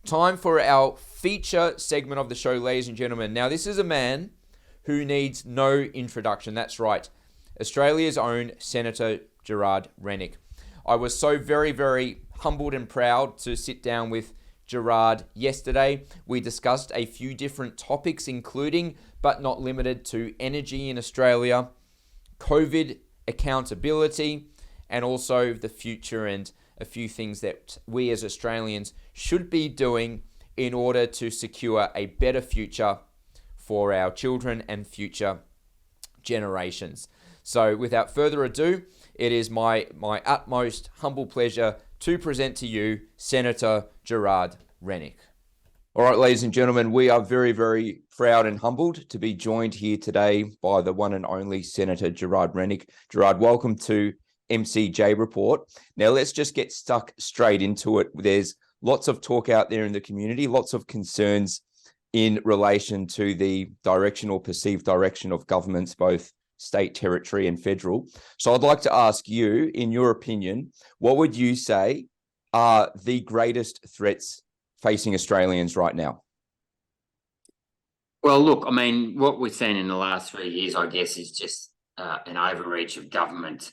Time for our feature segment of the show, ladies and gentlemen. Now, this is a man who needs no introduction. That's right, Australia's own Senator Gerard Rennick. I was so very, very humbled and proud to sit down with Gerard yesterday. We discussed a few different topics, including, but not limited to, energy in Australia, COVID accountability, and also the future and a few things that we as Australians should be doing in order to secure a better future for our children and future generations. So without further ado, it is my utmost humble pleasure to present to you Senator Gerard Rennick. All right, ladies and gentlemen, we are very, very proud and humbled to be joined here today by the one and only Senator Gerard Rennick. Gerard, welcome to MCJ Report. Now, let's just get stuck straight into it. There's lots of talk out there in the community, lots of concerns in relation to the direction or perceived direction of governments, both state, territory, and federal. So I'd like to ask you, in your opinion, what would you say are the greatest threats facing Australians right now? Well, look, I mean, what we've seen in the last 3 years, I guess, is just an overreach of government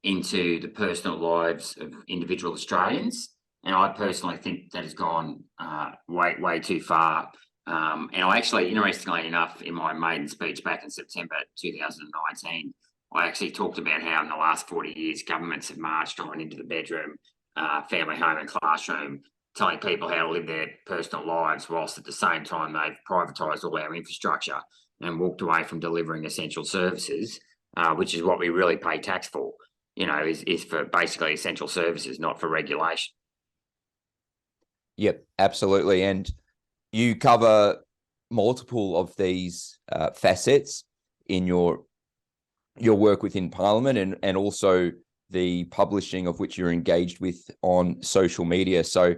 into the personal lives of individual Australians. And I personally think that has gone way too far. And I actually, interestingly enough, in my maiden speech back in September 2019, I actually talked about how in the last 40 years, governments have marched on into the bedroom, family home and classroom, telling people how to live their personal lives, whilst at the same time they've privatised all our infrastructure and walked away from delivering essential services, which is what we really pay tax for, is for basically essential services, not for regulation. Yep, absolutely. And you cover multiple of these facets in your work within Parliament and also the publishing of which you're engaged with on social media. So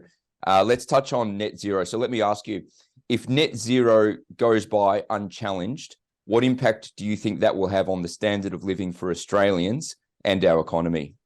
let's touch on net zero. So let me ask you, if net zero goes by unchallenged, what impact do you think that will have on the standard of living for Australians and our economy?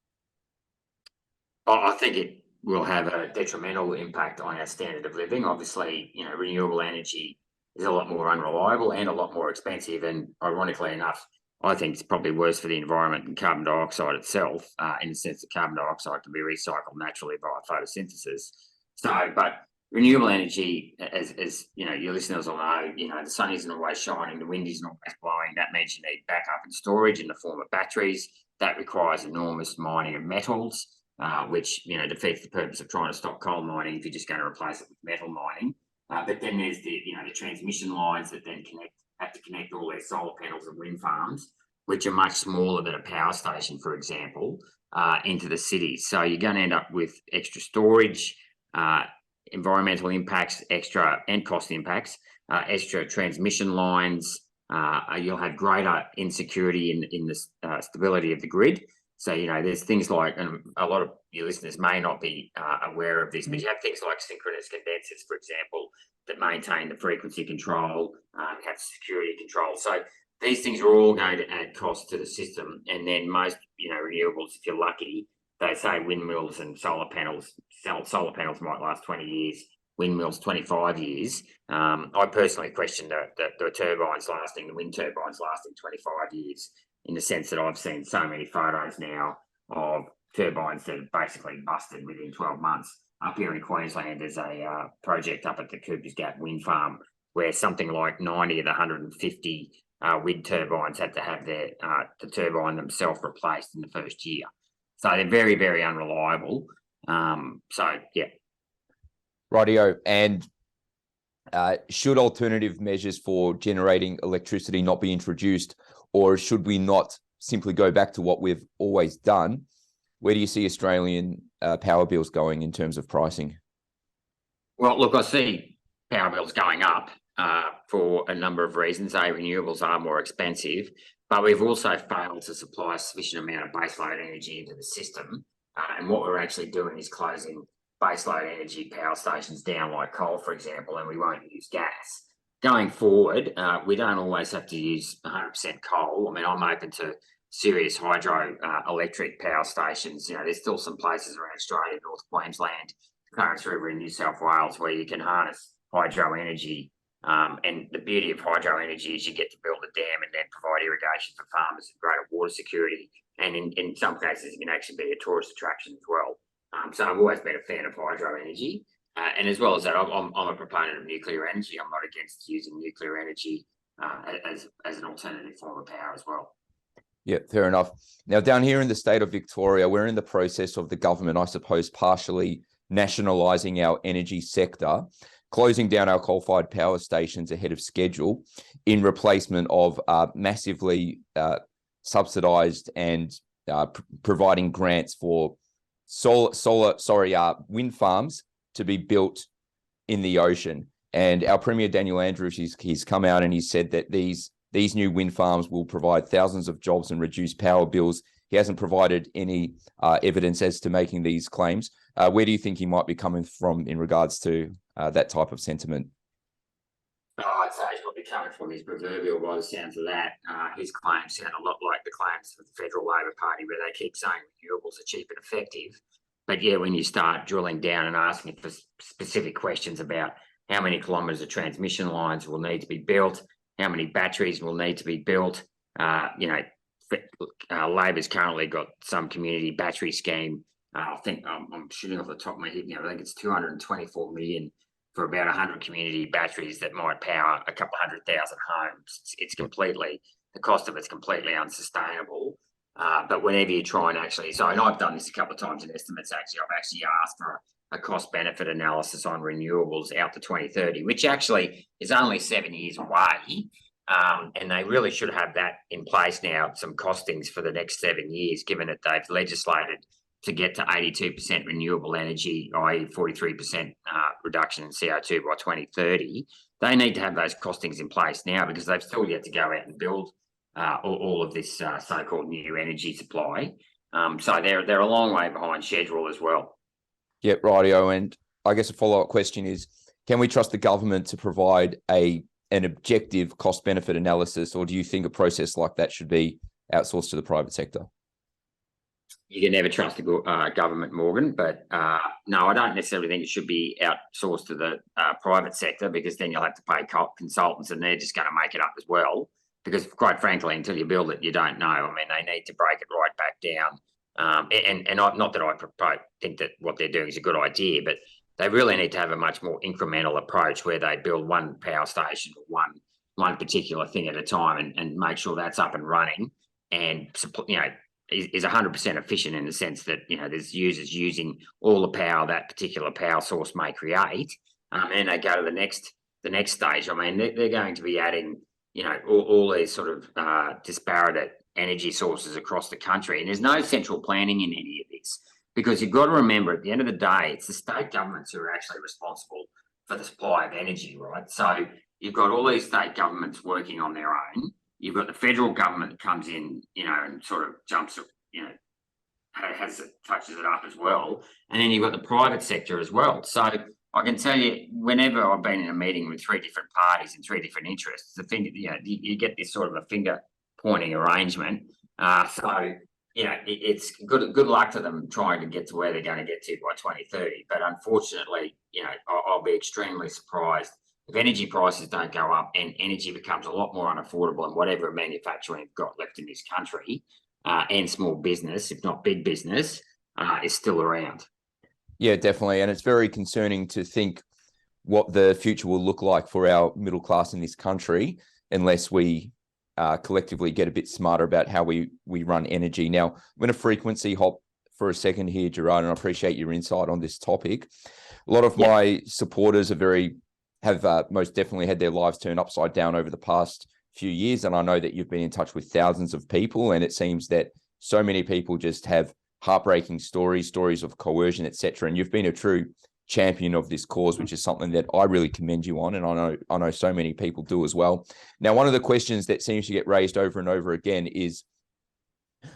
I think it will have a detrimental impact on our standard of living. Obviously, renewable energy is a lot more unreliable and a lot more expensive. And ironically enough, I think it's probably worse for the environment than carbon dioxide itself, in the sense that carbon dioxide can be recycled naturally via photosynthesis. So, but renewable energy, as your listeners will know, the sun isn't always shining, the wind isn't always blowing. That means you need backup and storage in the form of batteries. That requires enormous mining of metals, which defeats the purpose of trying to stop coal mining if you're just going to replace it with metal mining. But then there's the transmission lines that then have to connect all their solar panels and wind farms, which are much smaller than a power station, for example, into the cities. So you're going to end up with extra storage, environmental impacts, extra and cost impacts, extra transmission lines. You'll have greater insecurity in the stability of the grid. So, there's things like, and a lot of your listeners may not be aware of this, but you have things like synchronous condensers, for example, that maintain the frequency control, have security control. So these things are all going to add cost to the system. And then most, renewables, if you're lucky, they say windmills and solar panels might last 20 years, windmills 25 years. I personally question the turbines lasting, the wind turbines lasting 25 years, in the sense that I've seen so many photos now of turbines that have basically busted within 12 months. Up here in Queensland, there's a project up at the Cooper's Gap wind farm where something like 90 of the 150 wind turbines had to have the turbine themselves replaced in the first year. So they're very, very unreliable. Yeah. Rightio. And should alternative measures for generating electricity not be introduced, or should we not simply go back to what we've always done? Where do you see Australian power bills going in terms of pricing? Well, look, I see power bills going up for a number of reasons. Renewables are more expensive, but we've also failed to supply a sufficient amount of baseload energy into the system. And what we're actually doing is closing baseload energy power stations down, like coal, for example, and we won't use gas. Going forward, we don't always have to use 100% coal. I mean, I'm open to serious hydro electric power stations. There's still some places around Australia, North Queensland, Clarence River in New South Wales, where you can harness hydro energy. And the beauty of hydro energy is you get to build a dam and then provide irrigation for farmers and greater water security. And in some cases, it can actually be a tourist attraction as well. So I've always been a fan of hydro energy. And as well as that, I'm a proponent of nuclear energy. I'm not against using nuclear energy as an alternative form of power as well. Yeah, fair enough. Now, down here in the state of Victoria, we're in the process of the government, I suppose, partially nationalising our energy sector, closing down our coal-fired power stations ahead of schedule in replacement of massively subsidised and providing grants for wind farms to be built in the ocean. And our Premier Daniel Andrews, he's come out and he said that these new wind farms will provide thousands of jobs and reduce power bills. He hasn't provided any evidence as to making these claims. Where do you think he might be coming from in regards to that type of sentiment? Oh, I'd say he's probably coming from his proverbial by the sounds of that. His claims sound a lot like the claims of the Federal Labor Party, where they keep saying renewables are cheap and effective. But yeah, when you start drilling down and asking for specific questions about how many kilometres of transmission lines will need to be built, how many batteries will need to be built, Labor's currently got some community battery scheme. I think I'm shooting off the top of my head now. I think it's 224 million for about 100 community batteries that might power a couple of 100,000 homes. It's completely, the cost of it's completely unsustainable. But whenever you try and actually, and I've done this a couple of times in estimates, I've actually asked for a cost benefit analysis on renewables out to 2030, which actually is only 7 years away. And they really should have that in place now, some costings for the next 7 years, given that they've legislated to get to 82% renewable energy, i.e. 43% reduction in CO2 by 2030. They need to have those costings in place now, because they've still yet to go out and build all of this so-called new energy supply. So they're a long way behind schedule as well. Yeah, rightio. And I guess a follow-up question is, can we trust the government to provide an objective cost-benefit analysis, or do you think a process like that should be outsourced to the private sector? You can never trust the government, Morgan, but no, I don't necessarily think it should be outsourced to the private sector, because then you'll have to pay consultants and they're just going to make it up as well. Because quite frankly, until you build it, you don't know. I mean, they need to break it right back down. Not that I think that what they're doing is a good idea, but they really need to have a much more incremental approach where they build one power station or one particular thing at a time and make sure that's up and running and, is 100% efficient in the sense that, there's users using all the power that particular power source may create. And they go to the next stage. I mean, they're going to be adding, all these sort of disparate energy sources across the country. And there's no central planning in any of this, because you've got to remember, at the end of the day, it's the state governments who are actually responsible for the supply of energy, right? So you've got all these state governments working on their own. You've got the federal government that comes in, and sort of jumps, touches it up as well. And then you've got the private sector as well. So I can tell you, whenever I've been in a meeting with three different parties and three different interests, the thing, you get this sort of a finger pointing arrangement. It's good luck to them trying to get to where they're going to get to by 2030. But unfortunately, I'll be extremely surprised if energy prices don't go up and energy becomes a lot more unaffordable and whatever manufacturing we've got left in this country, and small business, if not big business, is still around. Yeah, definitely. And it's very concerning to think what the future will look like for our middle class in this country unless we collectively get a bit smarter about how we run energy. Now, I'm going to frequency hop for a second here, Gerard, and I appreciate your insight on this topic. A lot of my supporters have most definitely had their lives turned upside down over the past few years. And I know that you've been in touch with thousands of people, and it seems that so many people just have heartbreaking stories of coercion, etc. And you've been a true champion of this cause, which is something that I really commend you on, and I know so many people do as well. Now, one of the questions that seems to get raised over and over again is,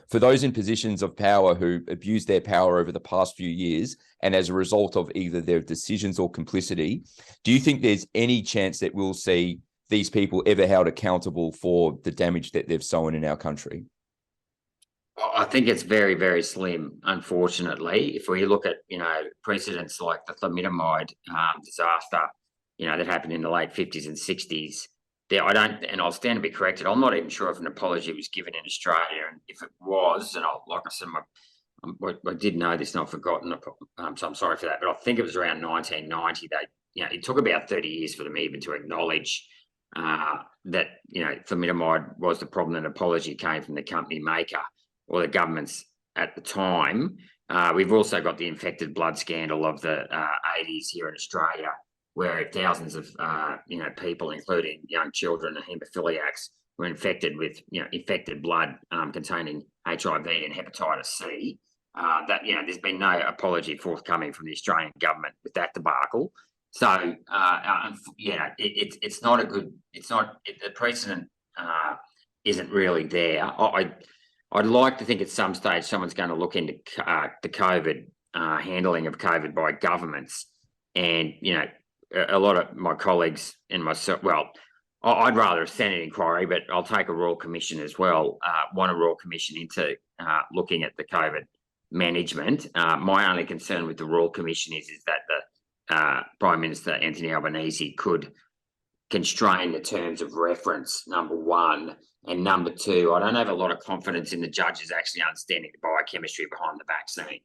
for those in positions of power who abused their power over the past few years, and as a result of either their decisions or complicity, do you think there's any chance that we'll see these people ever held accountable for the damage that they've sown in our country? I think it's very, very slim, unfortunately. If we look at, precedents like the thalidomide disaster, that happened in the late 50s and 60s, there, I don't, and I'll stand to be corrected, I'm not even sure if an apology was given in Australia. And if it was, and like I said, I did know this and I've forgotten, so I'm sorry for that, but I think it was around 1990. It took about 30 years for them even to acknowledge that, thalidomide was the problem. An apology came from the company maker or the governments at the time. We've also got the infected blood scandal of the 80s here in Australia, where thousands of people, including young children and haemophiliacs, were infected with infected blood containing HIV and hepatitis C. There's been no apology forthcoming from the Australian government with that debacle. So it's not a good. The precedent isn't really there. I'd like to think at some stage someone's going to look into the COVID handling of COVID by governments, and a lot of my colleagues and myself. Well, I'd rather a Senate inquiry, but I'll take a Royal Commission as well. Want a Royal Commission into looking at the COVID management. My only concern with the Royal Commission is that the Prime Minister Anthony Albanese could constrain the terms of reference, number one. And number two, I don't have a lot of confidence in the judges actually understanding the biochemistry behind the vaccine,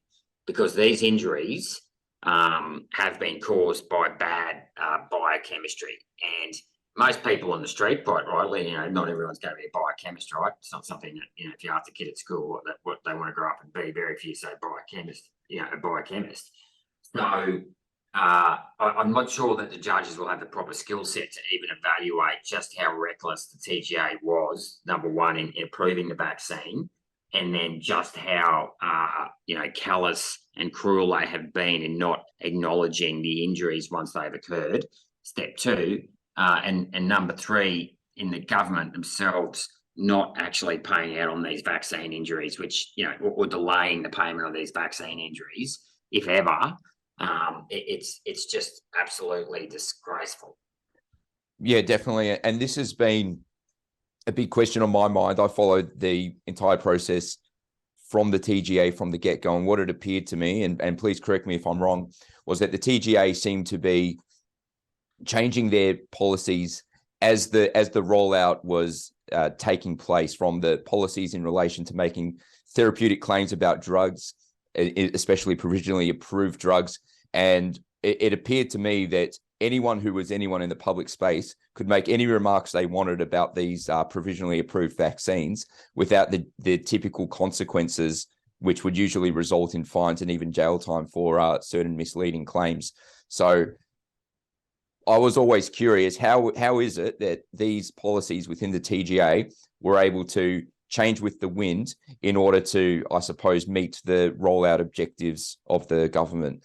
because these injuries have been caused by bad biochemistry. And most people on the street, quite rightly, not everyone's going to be a biochemist, right? It's not something that, if you ask a kid at school what they want to grow up and be, very few say biochemist, a biochemist. So I'm not sure that the judges will have the proper skill set to even evaluate just how reckless the TGA was, number one, in approving the vaccine, and then just how callous and cruel they have been in not acknowledging the injuries once they've occurred. Step two, and number three, in the government themselves not actually paying out on these vaccine injuries, which or delaying the payment of these vaccine injuries, if ever. It's just absolutely disgraceful. Yeah, definitely. And this has been a big question on my mind. I followed the entire process from the TGA from the get-go, and what it appeared to me, and please correct me if I'm wrong, was that the TGA seemed to be changing their policies as the rollout was taking place, from the policies in relation to making therapeutic claims about drugs, especially provisionally approved drugs. And it appeared to me that anyone who was anyone in the public space could make any remarks they wanted about these provisionally approved vaccines without the typical consequences, which would usually result in fines and even jail time for certain misleading claims. So I was always curious, how is it that these policies within the TGA were able to change with the wind in order to, I suppose, meet the rollout objectives of the government?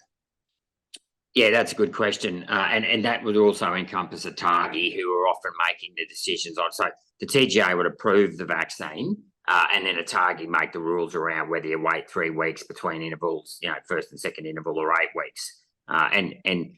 Yeah, that's a good question. And that would also encompass ATAGI, who are often making the decisions on. So the TGA would approve the vaccine, and then ATAGI make the rules around whether you wait 3 weeks between intervals, first and second interval, or 8 weeks. And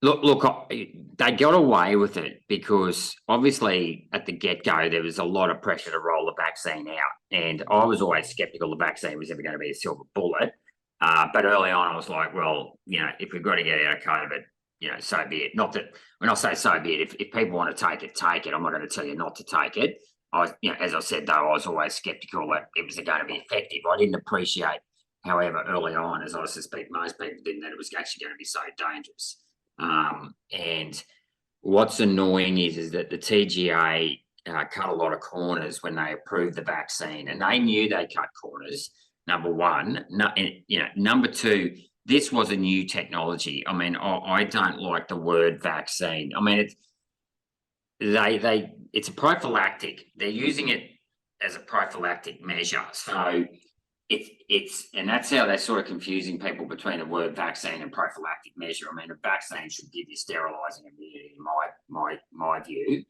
look, they got away with it because obviously at the get-go there was a lot of pressure to roll the vaccine out, and I was always skeptical the vaccine was ever going to be a silver bullet. But early on, I was like, well, if we've got to get out of COVID, so be it. Not that when I say so be it, if people want to take it, take it. I'm not going to tell you not to take it. As I said, though, I was always skeptical that it was going to be effective. I didn't appreciate, however, early on, as I suspect most people didn't, that it was actually going to be so dangerous. And what's annoying is that the TGA cut a lot of corners when they approved the vaccine, and they knew they cut corners. Number one, number two, this was a new technology. I mean, I don't like the word vaccine. I mean, it's a prophylactic. They're using it as a prophylactic measure. So and that's how they're sort of confusing people between the word vaccine and prophylactic measure. I mean, a vaccine should give you sterilizing immunity, in my view.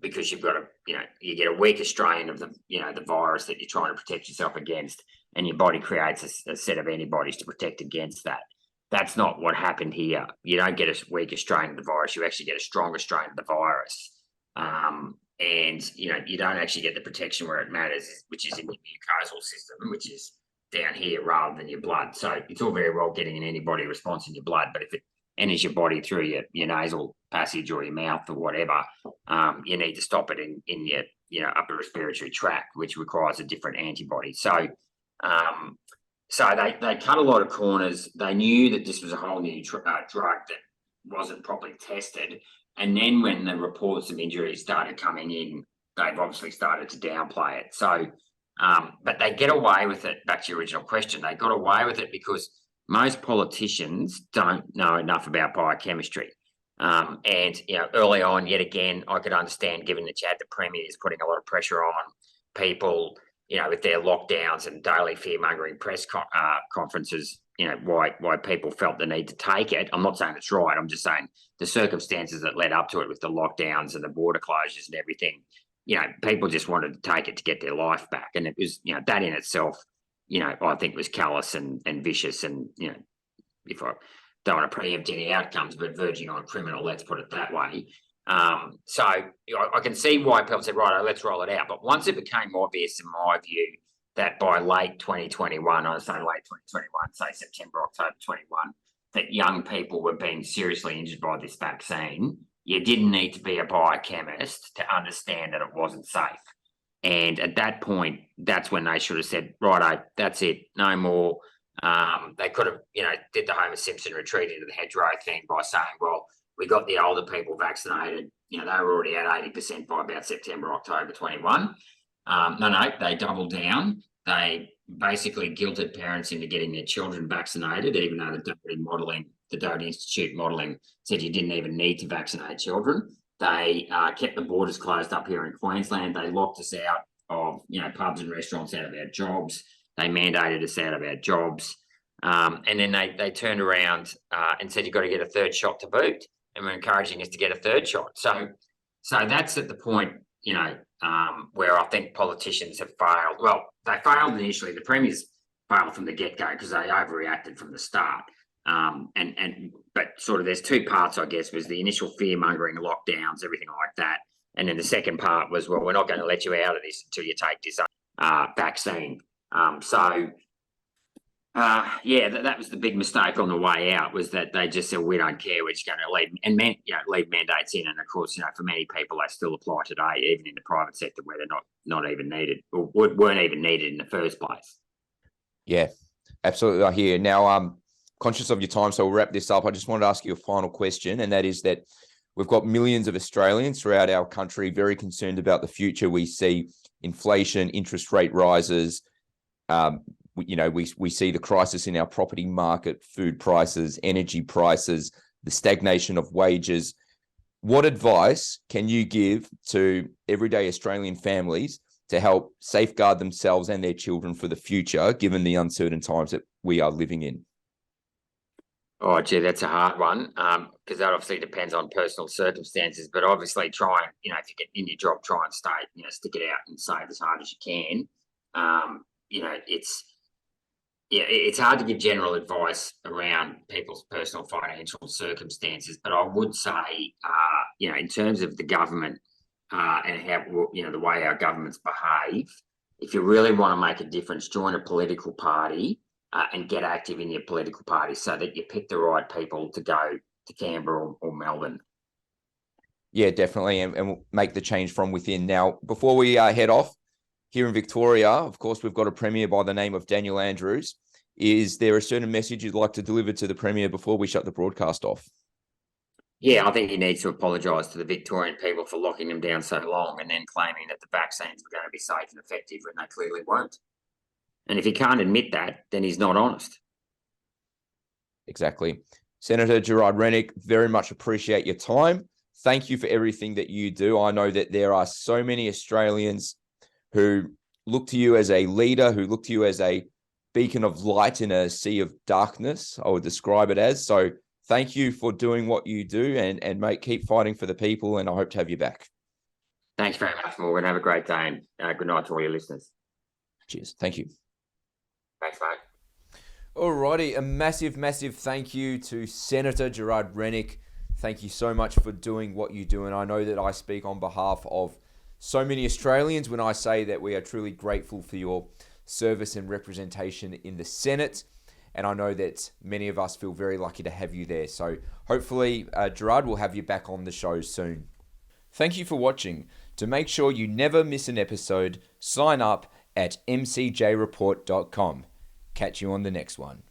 Because you've got you get a weaker strain of the virus that you're trying to protect yourself against, and your body creates a set of antibodies to protect against that. That's not what happened here. You don't get a weaker strain of the virus; you actually get a stronger strain of the virus. and you don't actually get the protection where it matters, which is in your mucosal system, which is down here rather than your blood. So it's all very well getting an antibody response in your blood, but if it enters your body through your nasal passage or your mouth or whatever, you need to stop it in your upper respiratory tract, which requires a different antibody. So they cut a lot of corners. They knew that this was a whole new drug that wasn't properly tested. And then when the reports of injuries started coming in, they've obviously started to downplay it. So, but they get away with it. Back to your original question, they got away with it because most politicians don't know enough about biochemistry. And early on, yet again, I could understand, given that you had the premiers putting a lot of pressure on people, with their lockdowns and daily fear-mongering press conferences, why people felt the need to take it. I'm not saying it's right. I'm just saying the circumstances that led up to it with the lockdowns and the border closures and everything, people just wanted to take it to get their life back. And it was, that in itself, I think was callous and vicious and, if I don't want to preempt any outcomes, but verging on criminal, let's put it that way. So I can see why people said, right, let's roll it out. But once it became obvious, in my view, that by late 2021, I was saying late 2021, say September, October 21, that young people were being seriously injured by this vaccine, you didn't need to be a biochemist to understand that it wasn't safe. And at that point, that's when they should have said, righto, that's it, no more. They could have, did the Homer Simpson retreat into the hedgerow thing by saying, well, we got the older people vaccinated. They were already at 80% by about September, October 21. No, they doubled down. They basically guilted parents into getting their children vaccinated, even though the Doherty Institute modelling said you didn't even need to vaccinate children. They kept the borders closed up here in Queensland. They locked us out of, pubs and restaurants, out of our jobs. They mandated us out of our jobs. And then they turned around and said, you've got to get a third shot to boot. And we're encouraging us to get a third shot. So that's at the point, where I think politicians have failed. Well, they failed initially. The premiers failed from the get-go because they overreacted from the start. But sort of there's two parts, I guess, was the initial fear-mongering, lockdowns, everything like that. And then the second part was, well, we're not going to let you out of this until you take this vaccine. That was the big mistake on the way out, was that they just said, we don't care, we're just going to leave mandates in. And of course, for many people, they still apply today, even in the private sector where they're not even needed or weren't even needed in the first place. Yeah, absolutely. I hear. Now, I'm conscious of your time, so we'll wrap this up. I just wanted to ask you a final question, and that is that we've got millions of Australians throughout our country very concerned about the future. We see inflation, interest rate rises, we see the crisis in our property market, food prices, energy prices, the stagnation of wages. What advice can you give to everyday Australian families to help safeguard themselves and their children for the future, given the uncertain times that we are living in? Oh, gee, that's a hard one, because that obviously depends on personal circumstances. But obviously, try and, if you get in your job, try and stay, stick it out and save as hard as you can. It's hard to give general advice around people's personal financial circumstances, but I would say, in terms of the government and how, the way our governments behave, if you really want to make a difference, join a political party and get active in your political party so that you pick the right people to go to Canberra or Melbourne. Yeah, definitely, and we'll make the change from within. Now, before we head off, here in Victoria, of course, we've got a Premier by the name of Daniel Andrews. Is there a certain message you'd like to deliver to the Premier before we shut the broadcast off? Yeah, I think he needs to apologise to the Victorian people for locking them down so long and then claiming that the vaccines were going to be safe and effective when they clearly weren't. And if he can't admit that, then he's not honest. Exactly. Senator Gerard Rennick, very much appreciate your time. Thank you for everything that you do. I know that there are so many Australians who look to you as a leader, who look to you as a beacon of light in a sea of darkness, I would describe it as. So thank you for doing what you do, and mate, keep fighting for the people, and I hope to have you back. Thanks very much, Morgan. Have a great day, and good night to all your listeners. Cheers. Thank you. Thanks, mate. Alrighty, a massive, massive thank you to Senator Gerard Rennick. Thank you so much for doing what you do, and I know that I speak on behalf of so many Australians when I say that we are truly grateful for your service and representation in the Senate. And I know that many of us feel very lucky to have you there. So hopefully, Gerard will have you back on the show soon. Thank you for watching. To make sure you never miss an episode, sign up at mcjreport.com. Catch you on the next one.